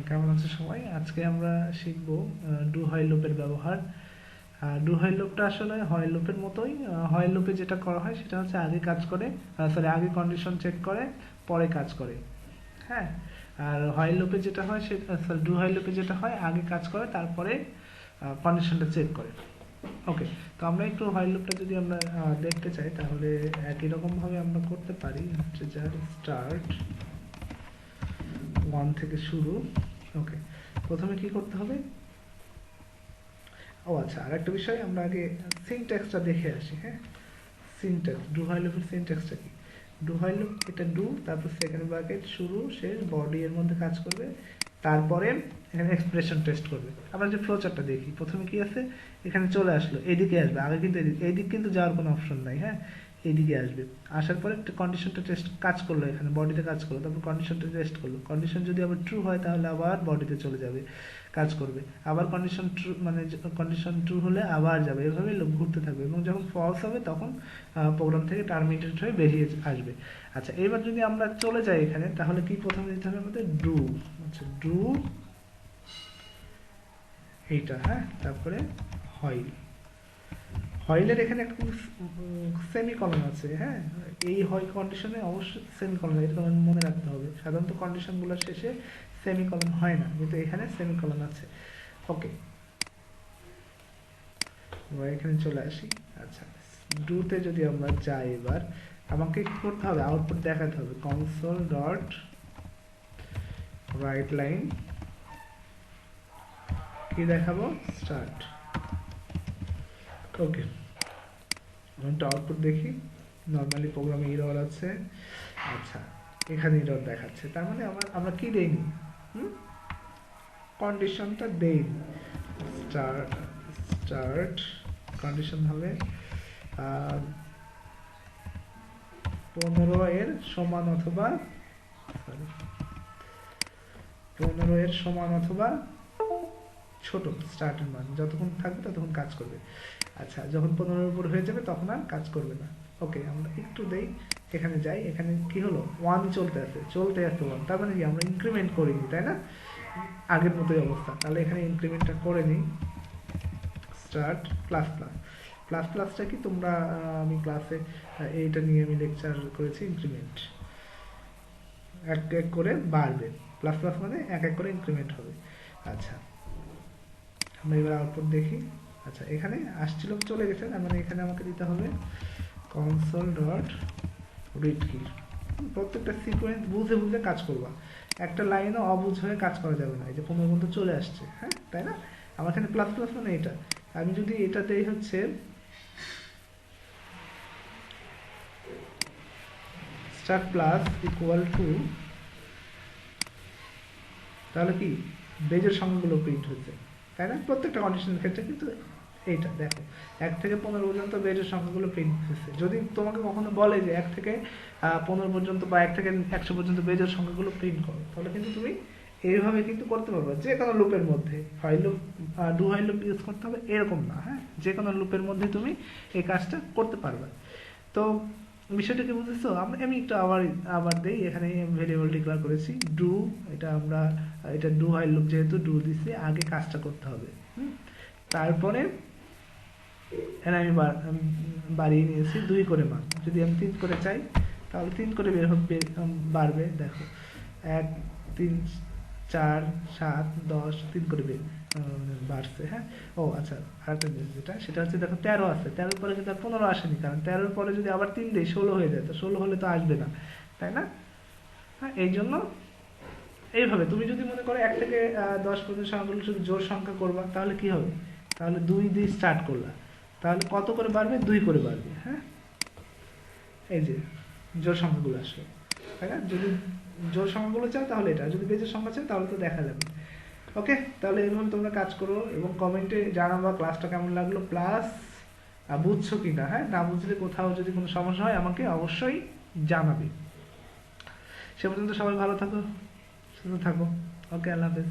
কেমন আছে সবাই? আজকে আমরা শিখব ডু হয় লুপের ব্যবহার। ডু হয় লুপটা আসলে হয় লুপের মতোই। হয় লুপে যেটা করা হয় সেটা হচ্ছে আগে কাজ করে, আগে কন্ডিশন চেক করে পরে কাজ করে। হ্যাঁ, আর হয় লুপে যেটা হয় সেটা, ডু হয় লুপে যেটা হয় আগে কাজ করে তারপরে কন্ডিশনটা চেক করে। ওকে, তো আমরা একটু হয় লুপটা যদি আমরা দেখতে চাই তাহলে একই রকমভাবে আমরা করতে পারি। হচ্ছে যার স্টার্ট 1 থেকে শুরু। ওকে, প্রথমে কি করতে হবে? ও আচ্ছা, আর একটা বিষয়, আমরা আগে সিনট্যাক্সটা দেখে আসি। হ্যাঁ, সিনট্যাক্স, ডু হোয়াইল লুপের সিনট্যাক্সটা কি? ডু হোয়াইল লুপ, এটা ডু, তারপর সেকেন্ড ব্র্যাকেট, শুরু শেষ, বডি এর মধ্যে কাজ করবে, তারপরে এখানে এক্সপ্রেশন টেস্ট করবে। আমরা যে ফ্লো চার্টটা দেখি, প্রথমে কি আছে, এখানে চলে আসলো, এদিকে আসবে, আগে কিন্তু এদিক কিন্তু যাওয়ার কোনো অপশন নাই। হ্যাঁ, এইদিকে আসবে, আসার পরে কন্ডিশনটা টেস্ট কাজ করলো, এখানে বডিতে কাজ করলো, তারপর কন্ডিশনটা টেস্ট করলো। কন্ডিশন যদি আবার ট্রু হয় তাহলে আবার বডিতে চলে যাবে, কাজ করবে, আবার কন্ডিশন ট্রু, মানে কন্ডিশন ট্রু হলে আবার যাবে, এভাবে লুপ ঘুরতে থাকবে, এবং যখন ফলস হবে তখন প্রোগ্রাম থেকে টার্মিনেটেড হয়ে বেরিয়ে আসবে। আচ্ছা, এবার যদি আমরা চলে যাই এখানে, তাহলে কি প্রথমে দিতে হবে আমাদের? ডু। আচ্ছা, ডু এইটা, হ্যাঁ, তারপরে হইল। হইলের এখানে একটা সেমিকলন আছে। হ্যাঁ, এই হয় কন্ডিশনে অবশ্যই সেমিকলন, এটা তোমার মনে রাখতে হবে। সাধারণত কন্ডিশনগুলোর শেষে সেমিকলন হয় না, কিন্তু এখানে সেমিকলন আছে। ওকে, আমরা এখানে চলে আসি। আচ্ছা, ডুতে যদি আমরা যাই, এবার আমাকে কি করতে হবে? আউটপুট দেখাতে হবে, কনসোল ডট রাইট লাইন, কি দেখাবো? স্টার্ট। ওকে, একটা আউটপুট দেখি। নর্মালি প্রোগ্রামে এরর আছে। আচ্ছা, এখানে এরর দেখাচ্ছে, তার মানে আমরা কি দেইনি? কন্ডিশনটা দেইনি। স্টার্ট, স্টার্ট কন্ডিশন হবে 15 এর সমান অথবা, সরি, 15 এর সমান অথবা ছোট স্টার্টের মান, যতক্ষণ থাকবে ততক্ষণ কাজ করবে। আচ্ছা, যখন 15 উপর হয়ে যাবে তখন আর কাজ করবে না। ওকে, আমরা একটু দেই, এখানে যাই, এখানে কি হলো? 1 চলতে আছে 1, তার মানে কি আমরা ইনক্রিমেন্ট করিনি, তাই না? আগের মতোই অবস্থা। তাহলে এখানে ইনক্রিমেন্টটা করে নিই, স্টার্ট প্লাস প্লাস। প্লাস প্লাসটা কি, তোমরা আমি ক্লাসে এইটা নিয়ে আমি লেকচার করেছি, ইনক্রিমেন্ট এক এক করে বাড়বে। প্লাস প্লাস মানে এক এক করে ইনক্রিমেন্ট হবে। আচ্ছা, আমরা এবার আউটপুট দেখি। আচ্ছা, এখানে আসছিল, চলে গেছে, তার মানে এখানে আমাকে দিতে হবে কনসোল ডট রিড কি। প্রত্যেকটা সিকোয়েন্স বুঝে বুঝে কাজ করবা, একটা লাইনও অবুঝ হয়ে কাজ করা যাবে না। এই যে 15 পর্যন্ত চলে আসছে, হ্যাঁ, তাই না? আমার এখানে প্লাস প্লাস মানে এটা, আমি যদি এটা দেই হচ্ছে স্টার্ট প্লাস ইকুয়াল টু, তাহলে কি বেজের সংখ্যাগুলো প্রিন্ট হচ্ছে, তাই না? প্রত্যেকটা কন্ডিশনের ক্ষেত্রে কিন্তু এইটা দেখো, 1 থেকে 15 পর্যন্ত বেজের সংখ্যাগুলো প্রিন্ট হচ্ছে। যদি তোমাকে কখনো বলে যে 1 থেকে 15 পর্যন্ত বা 1 থেকে 100 পর্যন্ত বেজের সংখ্যাগুলো প্রিন্ট করো, তাহলে কিন্তু তুমি এইভাবে কিন্তু করতে পারবে, যে কোনো লুপের মধ্যে। হয় লুপ, ডু হয় লুপ ইউজ করতে হবে এরকম না। হ্যাঁ, যে কোনো লুপের মধ্যে তুমি এই কাজটা করতে পারবে। তো বিষয়টা কি বুঝেছো? আমি একটু আবার আবার দেই, এখানে ভেরিয়েবল ডিক্লেয়ার করেছি ডু, এটা আমরা, এটা ডু হয় লুপ, যেহেতু ডু দিছি, আগে কাজটা করতে হবে। তারপরে এখানে আমি বাড়িয়ে নিয়েছি 2 করে মান। যদি আমি 3 করে চাই তাহলে 3 করে বের হবে, বাড়বে। দেখো 1, 3, 4, 7, 10, 3 করে বাড়ছে। হ্যাঁ, ও আচ্ছা, আরেকটা জিনিস যেটা, সেটা হচ্ছে দেখো 13 আছে, 13 পরে কিন্তু আর 15 আসেনি, কারণ 13 পরে যদি আবার 3 দিই 16 হয়ে যায়, তো 16 হলে তো আসবে না, তাই না? হ্যাঁ, এই জন্য এইভাবে তুমি যদি মনে করো 1 থেকে 10 পর্যন্ত সংখ্যাগুলো শুধু জোড় সংখ্যা করবা, তাহলে কি হবে? তাহলে 2 দিয়ে স্টার্ট করলা, তাহলে কত করে বাড়বে? 2 করে বাড়বে। হ্যাঁ, এই যে জোড় সংখ্যাগুলো আসলো, তাই না? যদি জোড় সংখ্যাগুলো চাও তাহলে এটা, যদি বেজোড় সংখ্যা চাও তাহলে তো দেখা যাবে। ওকে, তাহলে এইভাবে তোমরা কাজ করো এবং কমেন্টে জানাবা ক্লাসটা কেমন লাগলো, প্লাস বুঝছো কি না। হ্যাঁ, না বুঝলে কোথাও যদি কোনো সমস্যা হয় আমাকে অবশ্যই জানাবে। সে পর্যন্ত সবাই ভালো থাকো, সুস্থ থাকো। ওকে, আল্লাহ হাফেজ।